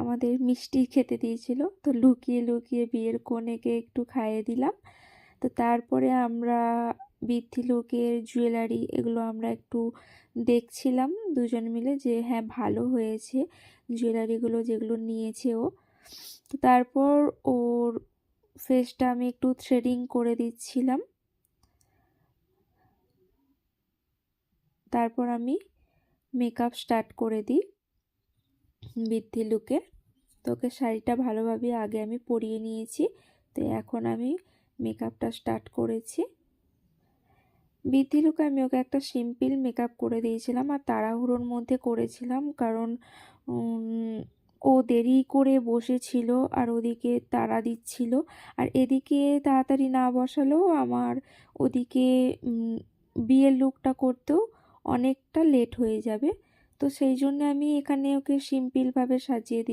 আমাদের মিষ্টি খেতে দিয়েছিল, তো লুকিয়ে লুকিয়ে বিয়ের কনেকে একটু খাইয়ে দিলাম। তো তারপরে আমরা বৃদ্ধি লোকের জুয়েলারি এগুলো আমরা একটু দেখছিলাম দুজন মিলে যে হ্যাঁ ভালো হয়েছে জুয়েলারিগুলো যেগুলো নিয়েছে ও। তো তারপর ওর ফেসটা আমি একটু থ্রেডিং করে দিচ্ছিলাম। তারপর আমি মেকআপ স্টার্ট করে দিই বৃদ্ধি লুকের। তোকে শাড়িটা ভালোভাবে আগে আমি পরিয়ে নিয়েছি, তো এখন আমি মেকআপটা স্টার্ট করেছি। বৃদ্ধি লুকে আমি ওকে একটা সিম্পল মেকআপ করে দিয়েছিলাম, আর তাড়াহুড়োর মধ্যে করেছিলাম কারণ ও দেরি করে বসেছিল আর ওদিকে তাড়া দিচ্ছিল, আর এদিকে তাড়াতাড়ি না বসালেও আমার ওদিকে বিয়ের লুকটা করতেও অনেকটা লেট হয়ে যাবে। তো সেই জন্য আমি এখানে ওকে সিম্পলভাবে সাজিয়ে দিই।